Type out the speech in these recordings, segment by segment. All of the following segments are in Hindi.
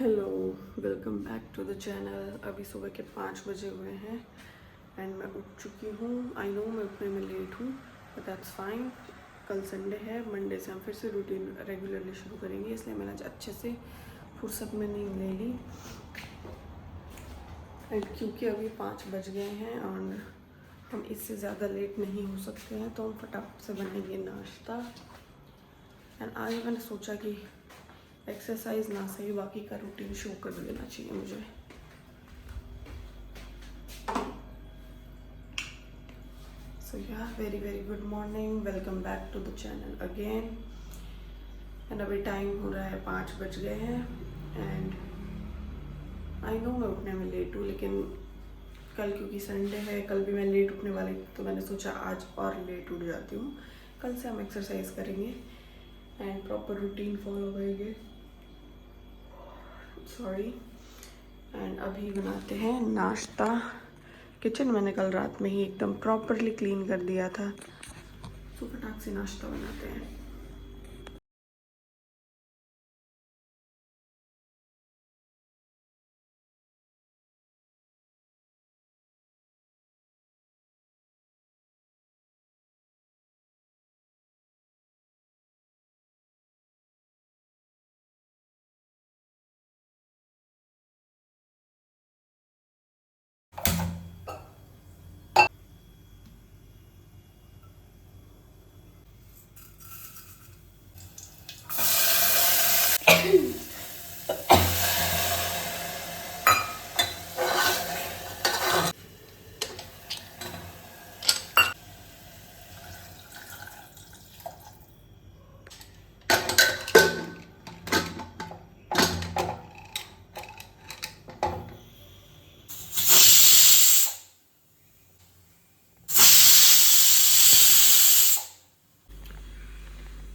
Hello, welcome back to the channel. अभी सुबह के 5 बजे हुए हैं एंड मैं उठ चुकी हूँ। आई नो मैं उठने में लेट हूँ बट दैट्स फाइन। कल संडे है, मंडे से हम फिर से रूटीन रेगुलरली शुरू करेंगे, इसलिए मैंने आज अच्छे से फुर्सत में नींद ले ली। एंड क्योंकि अभी 5 बज गए हैं और हम इससे ज़्यादा लेट नहीं हो सकते हैं, तो हम फटाफट से बनाएंगे नाश्ता। एंड आज मैंने सोचा कि एक्सरसाइज ना सही, बाकी का रूटीन शो कर देना चाहिए मुझे। So yeah very very good morning, welcome back to the channel again. And अभी टाइम हो रहा है 5 बज गए हैं एंड आई नो मैं उठने में लेट हूँ, लेकिन कल क्योंकि संडे है, कल भी मैं लेट उठने वाली थी, तो मैंने सोचा आज और लेट उठ जाती हूँ। कल से हम एक्सरसाइज करेंगे एंड प्रॉपर रूटीन फॉलो करेंगे। सॉरी। एंड अभी बनाते हैं नाश्ता। किचन मैंने कल रात में ही एकदम प्रॉपरली क्लीन कर दिया था, तो फटाक से नाश्ता बनाते हैं।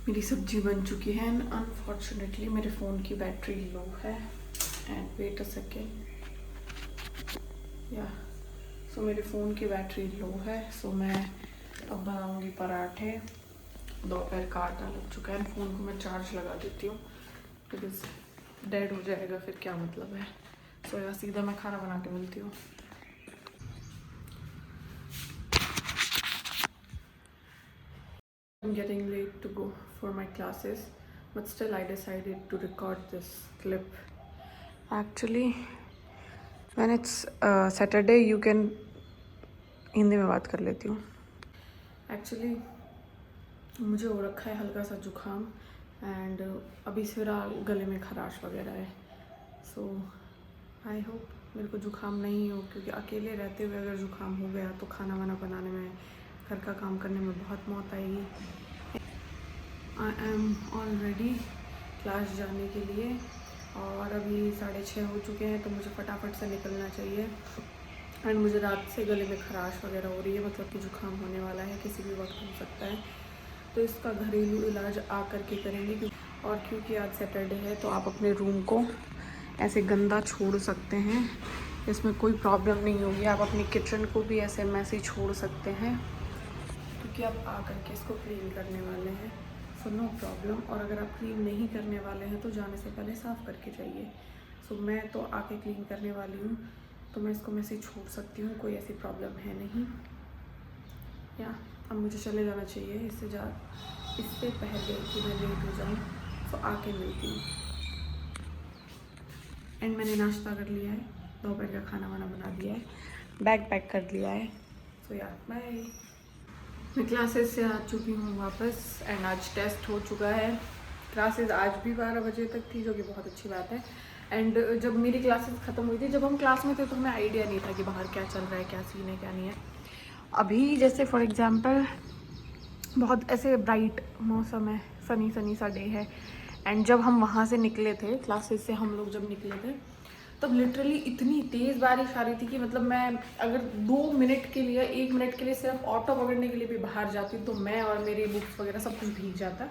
मेरी सब्जी बन चुकी है एंड अनफॉर्चुनेटली मेरे फ़ोन की बैटरी लो है। एंड वेट अ सेकेंड, या सो मेरे फ़ोन की बैटरी लो है। सो मैं अब बनाऊंगी पराठे। दोपहर का आटा लग चुका है, फ़ोन को मैं चार्ज लगा देती हूँ बिकॉज डेड हो जाएगा फिर क्या मतलब है। सो या सीधा मैं खाना बना के मिलती हूँ। I'm getting late to go for my classes, but still I decided to record this clip. Actually, when it's Saturday, you can Hindi में बात कर लेती हूँ। Actually, मुझे हो रखा है हल्का सा जुकाम एंड अभी फिलहाल गले में खराश वगैरह है। सो आई होप मेरे को जुकाम नहीं हो, क्योंकि अकेले रहते हुए अगर जुकाम हो गया तो खाना वाना बनाने में, घर का काम करने में बहुत मौत आएगी। आई एम ऑलरेडी क्लास जाने के लिए और अभी 6:30 हो चुके हैं, तो मुझे फटाफट से निकलना चाहिए। एंड मुझे रात से गले में खराश वगैरह हो रही है, मतलब कि जुकाम होने वाला है, किसी भी वक्त हो सकता है। तो इसका घरेलू इलाज आ करके करेंगे। और क्योंकि आज सैटरडे है, तो आप अपने रूम को ऐसे गंदा छोड़ सकते हैं, इसमें कोई प्रॉब्लम नहीं होगी। आप अपनी किचन को भी ऐसे मैसे छोड़ सकते हैं, क्योंकि आप आ करके इसको क्लीन करने वाले हैं। So no problem. और अगर आप क्लीन नहीं करने वाले हैं तो जाने से पहले साफ़ करके जाइए। सो मैं तो आके क्लीन करने वाली हूँ, तो मैं इसको मैसे छोड़ सकती हूँ, कोई ऐसी प्रॉब्लम है नहीं। या अब मुझे चले जाना चाहिए, इससे पहले कि मैं लेट हो जाऊँ। सो आके मिलती हूँ। एंड मैंने नाश्ता कर लिया है, दोपहर का खाना वाना बना दिया है, बैग पैक कर लिया है। सो या बाय। मैं क्लासेस से आ चुकी हूँ वापस एंड आज टेस्ट हो चुका है। क्लासेस आज भी 12 बजे तक थी, जो कि बहुत अच्छी बात है। एंड जब मेरी क्लासेस ख़त्म हुई थी, जब हम क्लास में थे, तो हमें आइडिया नहीं था कि बाहर क्या चल रहा है, क्या सीन है, क्या नहीं है। अभी जैसे फॉर एग्ज़ाम्पल बहुत ऐसे ब्राइट मौसम है, सनी सनी सा डे है। एंड जब हम वहाँ से निकले थे, क्लासेस से हम लोग जब निकले थे, तब लिटरली इतनी तेज़ बारिश आ रही थी कि मतलब मैं अगर 2 मिनट के लिए, 1 मिनट के लिए सिर्फ ऑटो पकड़ने के लिए भी बाहर जाती, तो मैं और मेरी बुक्स वगैरह सब कुछ भीग जाता।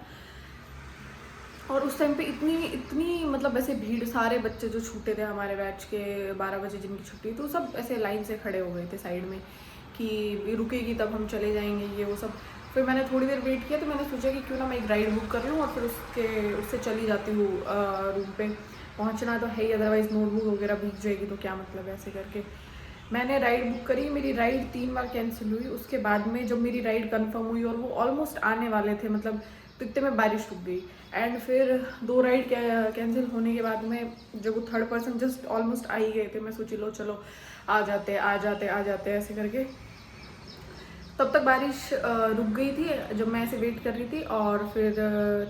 और उस टाइम पे इतनी मतलब ऐसे भीड़, सारे बच्चे जो छूटे थे हमारे बैच के 12 बजे जिनकी छुट्टी, तो सब ऐसे लाइन से खड़े हो गए थे साइड में कि रुकेगी तब हम चले जाएंगे, ये वो सब। फिर मैंने थोड़ी देर वेट किया, तो मैंने सोचा कि क्यों ना मैं एक राइड बुक कर लूँ और फिर उससे चली जाती हूँ रूम पे। पहुंचना तो है ही, अदरवाइज़ नोटबुक वगैरह भीग जाएगी तो क्या मतलब है। ऐसे करके मैंने राइड बुक करी, मेरी राइड 3 बार कैंसिल हुई। उसके बाद में जब मेरी राइड कंफर्म हुई और वो ऑलमोस्ट आने वाले थे, मतलब तो इतने में बारिश रुक गई। एंड फिर 2 राइड कैंसिल होने के बाद में जब वो थर्ड पर्सन जस्ट ऑलमोस्ट आ ही गए थे, मैं सोची लो चलो आ जाते ऐसे करके। तब तक बारिश रुक गई थी जब मैं ऐसे वेट कर रही थी, और फिर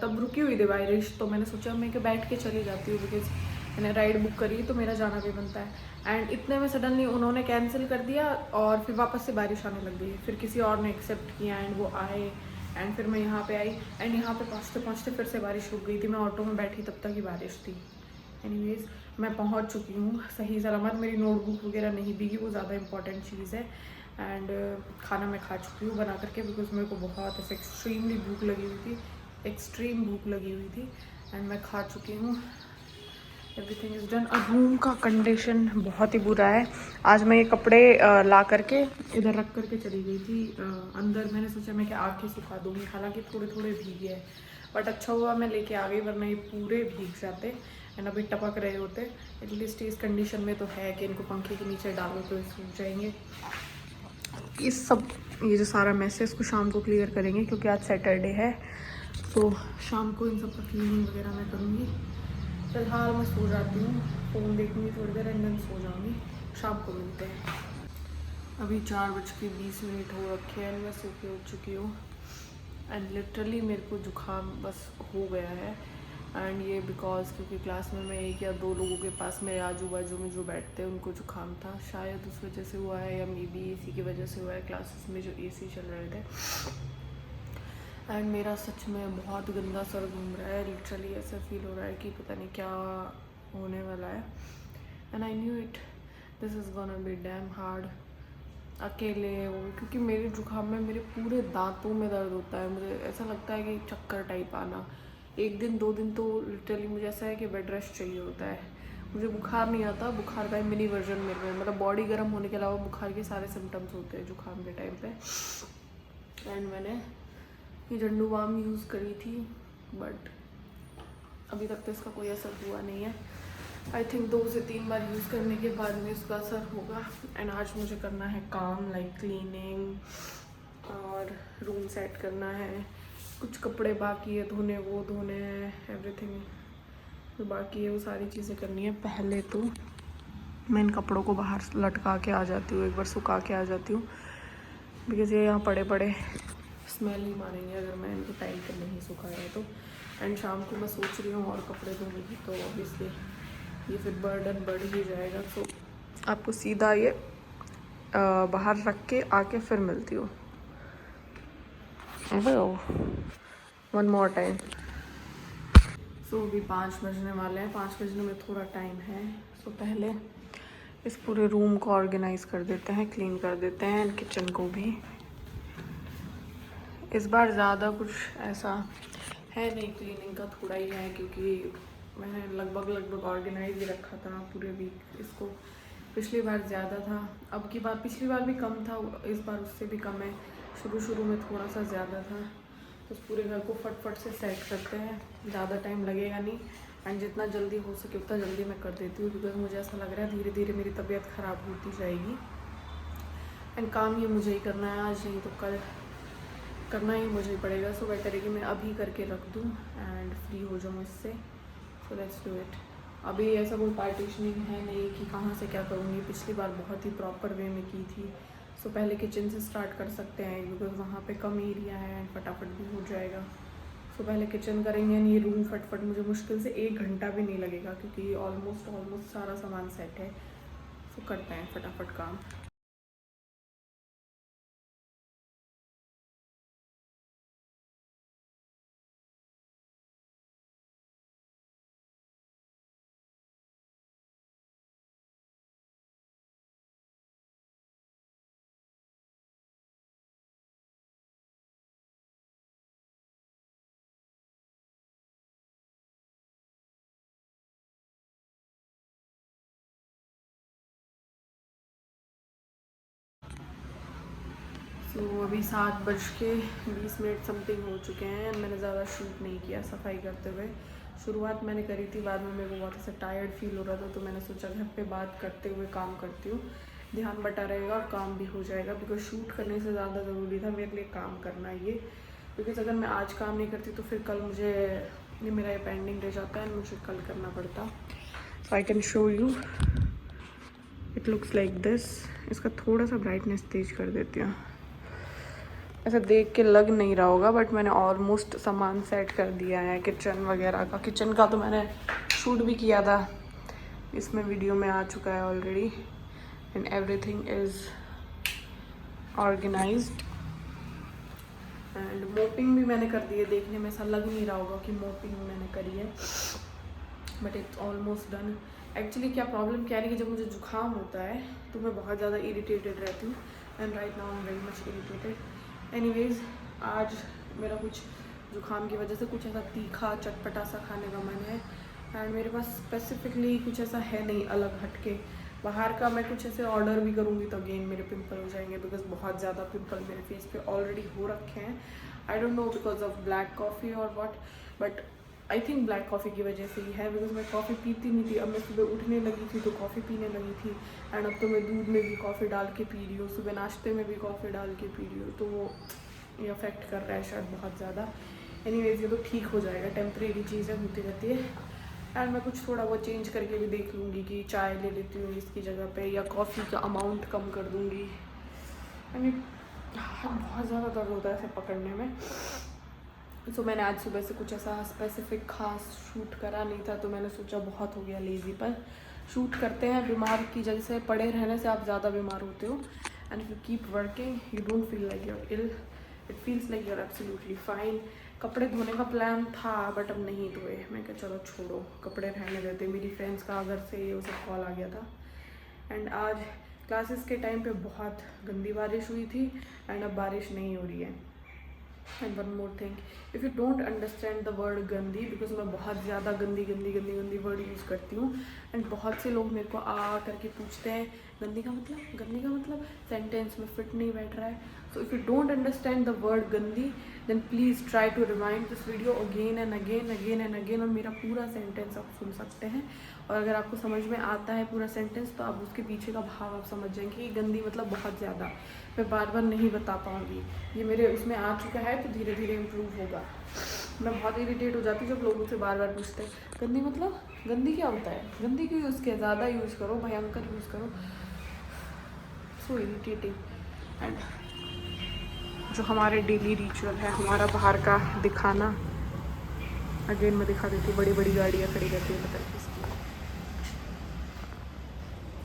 तब रुकी हुई थी बारिश। तो मैंने सोचा मैं कि बैठ के चली जाती हूँ, बिकॉज मैंने राइड बुक करी तो मेरा जाना भी बनता है। एंड इतने में सडनली उन्होंने कैंसिल कर दिया और फिर वापस से बारिश आने लग गई। फिर किसी और ने एक्सेप्ट किया एंड वो आए, एंड फिर मैं यहाँ पे आई, एंड यहाँ पे पहुँचते पहुँचते फिर से बारिश रुक गई थी। मैं ऑटो में बैठी तब तक ही बारिश थी। एनीवेज मैं पहुँच चुकी हूँ सही सलामत। मेरी नोटबुक वगैरह नहीं भीगी, वो ज़्यादा इंपॉर्टेंट चीज़ है। एंड खाना मैं खा चुकी हूँ बना करके, बिकॉज मेरे को बहुत ऐसे एक्सट्रीमली भूख लगी हुई थी, एक्सट्रीम भूख लगी हुई थी। एंड मैं खा चुकी हूँ, एवरीथिंग इज़ डन। और रूम का कंडीशन बहुत ही बुरा है। आज मैं ये कपड़े ला करके इधर रख करके चली गई थी अंदर। मैंने सोचा मैं क्या आके सुखा दूँगी, हालांकि थोड़े थोड़े भीगे हैं, बट अच्छा हुआ मैं लेके आ गई, वरना ये पूरे भीग जाते एंड अभी टपक रहे होते। एटलीस्ट इस कंडीशन में तो है कि इनको पंखे के नीचे डालो तो सूख जाएंगे। इस सब ये जो सारा मैस है इसको शाम को क्लियर करेंगे, क्योंकि आज सैटरडे है, तो शाम को इन सब का क्लीनिंग वगैरह मैं करूँगी। फिलहाल मैं सो जाती हूँ, फ़ोन देखूँगी थोड़ी देर एंड देन सो जाऊँगी। शाम को मिलते हैं। अभी 4:20 हो रखे हैं, मैं सो के उठ चुकी हूँ। एंड लिटरली मेरे को जुकाम बस हो गया है। एंड ये बिकॉज क्योंकि क्लास में मैं 1 या 2 लोगों के पास मेरे आजू बाजू में जो बैठते हैं उनको जुकाम था, शायद उस वजह से हुआ है, या मे बी एसी की वजह से हुआ है, क्लासेस में जो एसी चल रहे थे। एंड मेरा सच में बहुत गंदा सर घूम रहा है, लिटरली ऐसा फील हो रहा है कि पता नहीं क्या होने वाला है। And I knew it, this is gonna be dam hard. अकेले वो, क्योंकि मेरे जुकाम में मेरे पूरे दांतों में दर्द होता है, मुझे ऐसा लगता है कि चक्कर टाइप आना। 1 दिन 2 दिन तो लिटरली मुझे ऐसा है कि बेड रेस्ट चाहिए होता है। मुझे बुखार नहीं आता, बुखार का मिनी वर्जन मेरे में, मतलब बॉडी गर्म होने के अलावा बुखार के सारे सिम्टम्स होते हैं जुकाम के टाइम पे। एंड मैंने ये झंडू बाम यूज़ करी थी, बट अभी तक तो इसका कोई असर हुआ नहीं है। आई थिंक 2 से 3 बार यूज़ करने के बाद में इसका असर होगा। एंड आज मुझे करना है काम, लाइक क्लीनिंग और रूम सेट करना है। कुछ कपड़े बाकी है धोने, वो धोने हैं, एवरीथिंग जो बाकी है वो सारी चीज़ें करनी है। पहले तो मैं इन कपड़ों को बाहर लटका के आ जाती हूँ, एक बार सुखा के आ जाती हूँ, बिकॉज ये यहाँ पड़े पड़े स्मेल ही मारेंगे अगर मैं इनको टाइम पर नहीं सुखाया तो। एंड शाम को मैं सोच रही हूँ और कपड़े धोने की, तो ऑब्वियसली ये फिर बर्डन बढ़ ही जाएगा। तो आपको सीधा ये बाहर रख के आके फिर मिलती हूँ। One more time. सो अभी 5 बजने वाले हैं, 5 बजने में थोड़ा टाइम है। सो पहले इस पूरे रूम को ऑर्गेनाइज कर देते हैं, क्लीन कर देते हैं, एंड किचन को भी। इस बार ज़्यादा कुछ ऐसा है नहीं, क्लीनिंग का थोड़ा ही है, क्योंकि मैंने लगभग ऑर्गेनाइज ही रखा था पूरे वीक इसको। पिछली बार ज़्यादा था, अब की बार पिछली बार भी कम था, इस बार उससे भी कम है। शुरू में थोड़ा सा ज़्यादा था, तो उस पूरे घर को फटफट से सेट करते हैं, ज़्यादा टाइम लगेगा नहीं। एंड जितना जल्दी हो सके उतना जल्दी मैं कर देती हूँ, बिकॉज मुझे ऐसा लग रहा है धीरे धीरे मेरी तबीयत ख़राब होती जाएगी। एंड काम ये मुझे ही करना है, आज नहीं तो कल करना ही मुझे ही पड़ेगा। सो बेटर है कि मैं अभी करके रख दूँ एंड फ्री हो जाऊँ इससे। So let's do it. अभी ऐसा कोई पार्टीशनिंग है नहीं कि कहाँ से क्या करूँगी, पिछली बार बहुत ही प्रॉपर वे में की थी। सो पहले किचन से स्टार्ट कर सकते हैं, बिकॉज वहाँ पे कम एरिया है एंड फटाफट भी हो जाएगा। सो पहले किचन करेंगे एंड ये रूम फटफट, मुझे मुश्किल से 1 घंटा भी नहीं लगेगा, क्योंकि ऑलमोस्ट सारा सामान सेट है। सो करते हैं फटाफट काम। तो अभी 7:20 समथिंग हो चुके हैं। मैंने ज़्यादा शूट नहीं किया सफाई करते हुए, शुरुआत मैंने करी थी, बाद में मेरे को बहुत ऐसा टायर्ड फील हो रहा था, तो मैंने सोचा घर पे बात करते हुए काम करती हूँ, ध्यान बटा रहेगा और काम भी हो जाएगा। बिकॉज शूट करने से ज़्यादा ज़रूरी था मेरे लिए काम करना ये, बिकॉज अगर मैं आज काम नहीं करती तो फिर कल मुझे ये मेरा ये पेंडिंग रह जाता है, मुझे कल करना पड़ता। So I can show you, it looks like this. इसका थोड़ा सा ब्राइटनेस तेज कर देती हूँ, ऐसा देख के लग नहीं रहा होगा बट मैंने ऑलमोस्ट सामान सेट कर दिया है किचन वगैरह का। किचन का तो मैंने शूट भी किया था, इसमें वीडियो में आ चुका है already, and everything is organised. एंड मोपिंग भी मैंने कर दी है, देखने में ऐसा लग नहीं रहा होगा कि मोपिंग मैंने करी है, but it's almost done. Actually क्या प्रॉब्लम क्या है कि जब मुझे जुकाम होता है तो मैं बहुत ज़्यादा इरिटेटेड रहती हूँ, and right now I am very much irritated. Anyways, आज मेरा कुछ जुकाम की वजह से कुछ ऐसा तीखा चटपटा सा खाने का मन है, एंड मेरे पास स्पेसिफिकली कुछ ऐसा है नहीं अलग हटके। बाहर का मैं कुछ ऐसे ऑर्डर भी करूँगी तो अगेन मेरे पिंपल हो जाएंगे, बिकॉज बहुत ज़्यादा पिंपल मेरे फेस पे ऑलरेडी हो रखे हैं। I don't know because of black coffee और what, but I think black coffee की वजह से ही है, बिकॉज मैं कॉफ़ी पीती नहीं थी। अब मैं सुबह उठने लगी थी तो कॉफ़ी पीने लगी थी, एंड अब तो मैं दूध में भी कॉफ़ी डाल के पी रही हूँ, सुबह नाश्ते में भी कॉफ़ी डाल के पी रही हूँ, तो वो ये अफेक्ट कर रहा है शायद बहुत ज़्यादा। एनीवेज, ये तो ठीक हो जाएगा, टेम्परेरी चीज़ें होती रहती है। एंड मैं कुछ थोड़ा बहुत चेंज करके भी देख लूँगी कि चाय ले लेती हूँ इसकी जगह पे, या कॉफ़ी का अमाउंट कम कर दूँगी। आई मीन बहुत ज़्यादा दर्द होता है इसे पकड़ने में। सो मैंने आज सुबह से कुछ ऐसा स्पेसिफिक खास शूट करा नहीं था, तो मैंने सोचा बहुत हो गया लेज़ी, पर शूट करते हैं। बीमार की जगह से पड़े रहने से आप ज़्यादा बीमार होते हो, and if you keep working you don't feel like you're ill, it feels like you're absolutely fine. कपड़े धोने का प्लान था बट अब नहीं धोए, मैं क्या चलो छोड़ो, कपड़े रहने देते। मेरी फ्रेंड्स का घर से ये सब कॉल आ गया था, एंड आज क्लासेस के टाइम पे बहुत गंदी बारिश हुई थी, एंड अब बारिश नहीं हो रही है। And one more thing, if you don't understand the word गंदी, बिकॉज मैं बहुत ज़्यादा गंदी वर्ड यूज़ करती हूँ, एंड बहुत से लोग मेरे को आ करके पूछते हैं गंदी का मतलब सेंटेंस में फिट नहीं बैठ रहा है। So if you don't understand the word गंदी then please try to rewind this video again and again, और मेरा पूरा सेंटेंस आप सुन सकते हैं। और अगर आपको समझ में आता है पूरा सेंटेंस तो आप उसके पीछे का भाव आप समझ जाएंगे कि गंदी मतलब बहुत ज़्यादा। मैं बार बार नहीं बता पाऊँगी, ये मेरे उसमें आ चुका है, तो धीरे धीरे इम्प्रूव होगा। मैं बहुत इरिटेट हो जाती हूँ जब लोग मुझसे बार बार पूछते हैं गंदी मतलब, गंदी क्या होता है, गंदी क्यों यूज़ किया, ज़्यादा यूज़ करो, भयंकर यूज़ करो। So irritating. एंड जो हमारे डेली रिचुअल है हमारा बाहर का दिखाना, अगेन मैं दिखा देती हूँ, बड़ी बड़ी गाड़ियाँ खड़ी रहती है, पता है किसकी,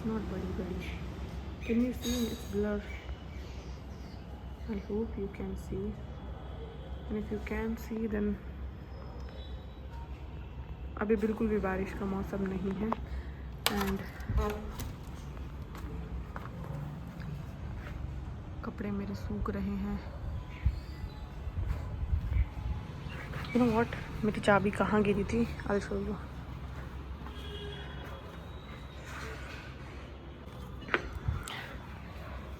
नॉट बड़ी, can you see, it's blur, I hope you can see, and if you can see then अभी बिल्कुल भी बारिश का मौसम नहीं है, एंड कपड़े मेरे सूख रहे हैं। यू नो व्हाट, मेरी चाबी कहाँ गिरी थी, आई विल शो यू।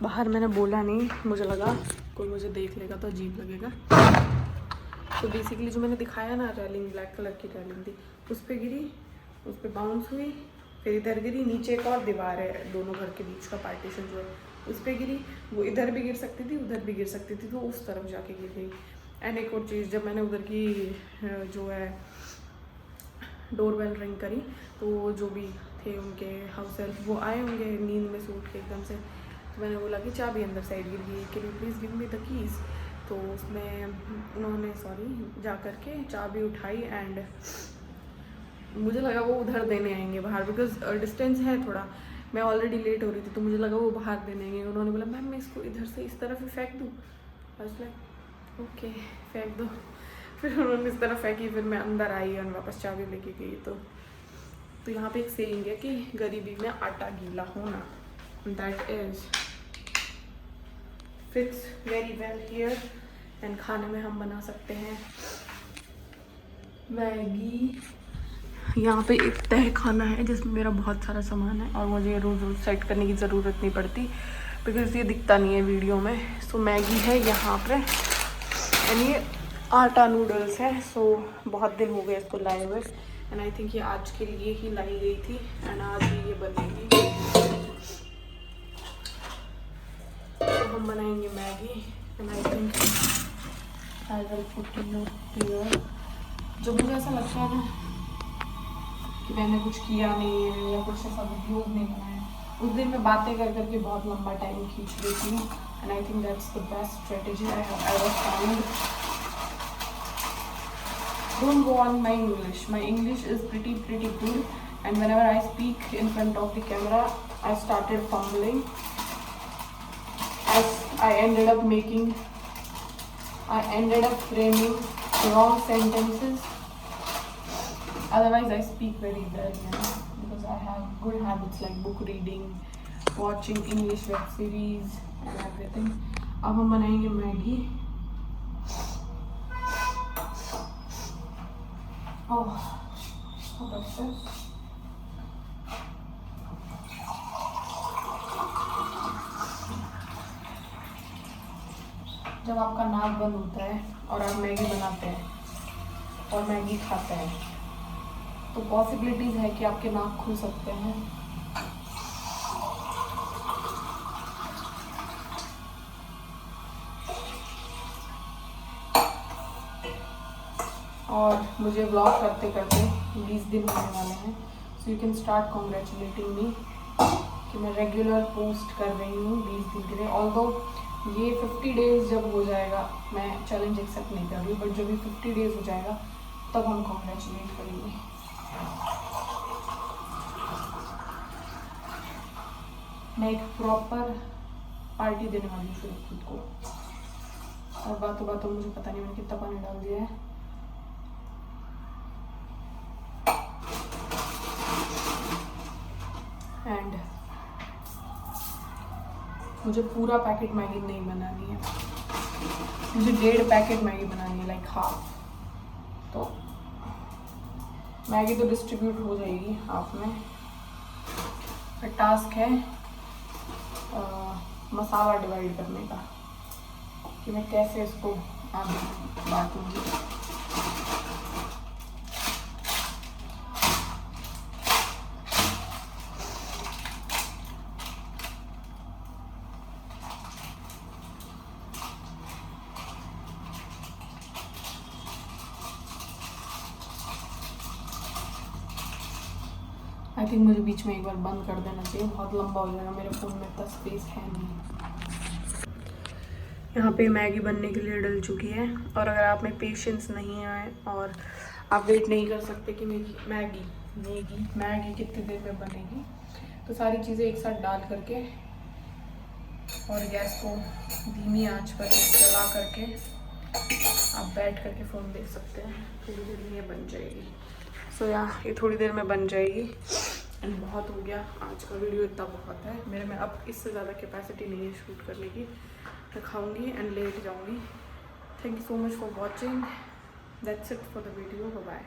बाहर मैंने बोला नहीं, मुझे लगा कोई मुझे देख लेगा तो अजीब लगेगा। तो बेसिकली जो मैंने दिखाया ना, रेलिंग ब्लैक कलर की रेलिंग थी, उस पर गिरी, उस पर बाउंस हुई, फिर इधर गिरी, नीचे एक और दीवार है दोनों घर के बीच का पार्टीशन जो है, उस पर गिरी, वो इधर भी गिर सकती थी उधर भी गिर सकती थी, तो उस तरफ जाके गिर गई। एंड एक और चीज़, जब मैंने उधर की जो है डोरबेल रिंग करी, तो जो भी थे उनके हाउस हेल्प वो आए होंगे नींद में सूट के एकदम से, तो मैंने बोला कि चाबी अंदर साइड गिर गई, can you please give me the keys. तो उसमें उन्होंने जा कर के चाबी उठाई, एंड मुझे लगा वो उधर देने आएंगे बाहर, बिकॉज डिस्टेंस है थोड़ा, मैं ऑलरेडी लेट हो रही थी, तो मुझे लगा वो बाहर देने आएंगे। उन्होंने बोला मैम मैं इसको इधर से इस तरफ ही फेंक दूँ, ओके फेंक दो। फिर उन्होंने इस तरफ फेंकी, फिर मैं अंदर आई और वापस चाबी लेके गई। तो यहाँ पे एक सेइंग है कि गरीबी में आटा गीला होना, that is fits very well here. And खाने में हम बना सकते हैं मैगी। यहाँ पे एक तह खाना है जिसमें मेरा बहुत सारा सामान है, और मुझे रोज़ रोज़ सेट करने की ज़रूरत नहीं पड़ती, बिकॉज ये दिखता नहीं है वीडियो में। सो मैगी है यहाँ पे, एंड ये आटा नूडल्स है। सो बहुत दिन हो गए इसको लाए हुए एंड आई थिंक ये आज के लिए ही लाई गई थी एंड आज ही ये बनेगी। तो हम बनाएंगे Maggi and I think I will put you here. जब मुझे ऐसा लगता है ना कि मैंने कुछ किया नहीं है या कुछ ऐसा वीडियोज नहीं बनाया, उस दिन मैं बातें कर करके बहुत लंबा टाइम खींच लेती हूँ and I think that's the best strategy I have ever found. Don't go on my English. My English is pretty good, and whenever I speak in front of the camera, I started fumbling. As I ended up framing wrong sentences. Otherwise, I speak very well, because I have good habits like book reading, watching English web series, and everything. अब हम बनाएंगे मैगी। जब आपका नाक बंद होता है और आप मैगी बनाते हैं और मैगी खाते हैं तो पॉसिबिलिटीज है कि आपके नाक खुल सकते हैं। और मुझे ब्लॉग करते करते 20 दिन होने वाले हैं। So you can start congratulating me कि मैं रेगुलर पोस्ट कर रही हूँ 20 दिन के लिए। ऑल्दो ये 50 डेज जब हो जाएगा, मैं चैलेंज एक्सेप्ट नहीं कर रही, बट जब भी 50 डेज हो जाएगा तब हम कॉन्ग्रेचुलेट करेंगे। मैं एक प्रॉपर पार्टी देने वाली हूँ फिर खुद को। और बातों बातों मुझे पता नहीं मैंने कितना पानी डाल दिया है। एंड मुझे पूरा पैकेट मैगी नहीं बनानी है, मुझे 1.5 पैकेट मैगी बनानी है, लाइक हाफ। तो मैगी तो डिस्ट्रीब्यूट हो जाएगी हाफ में। फिर टास्क है मसाला डिवाइड करने का कि मैं कैसे इसको आगे बांटूंगी। आई थिंक मुझे बीच में एक बार बंद कर देना चाहिए, बहुत लंबा हो जाएगा, मेरे फ़ोन में इतना स्पेस है नहीं। यहाँ पे मैगी बनने के लिए डल चुकी है और अगर आप में पेशेंस नहीं है और आप वेट नहीं कर सकते कि मैगी कितनी देर में बनेगी, तो सारी चीज़ें एक साथ डाल करके और गैस को धीमी आंच पर चला करके आप बैठ करके फ़ोन देख सकते हैं। थोड़ी देर में ये बन जाएगी। सो ये थोड़ी देर में बन जाएगी एंड बहुत हो गया आज का वीडियो, इतना बहुत है मेरे में, अब इससे ज़्यादा कैपेसिटी नहीं है शूट करने की। मैं खाऊंगी एंड लेट जाऊंगी। Thank you so much for watching, that's it for the video, bye bye.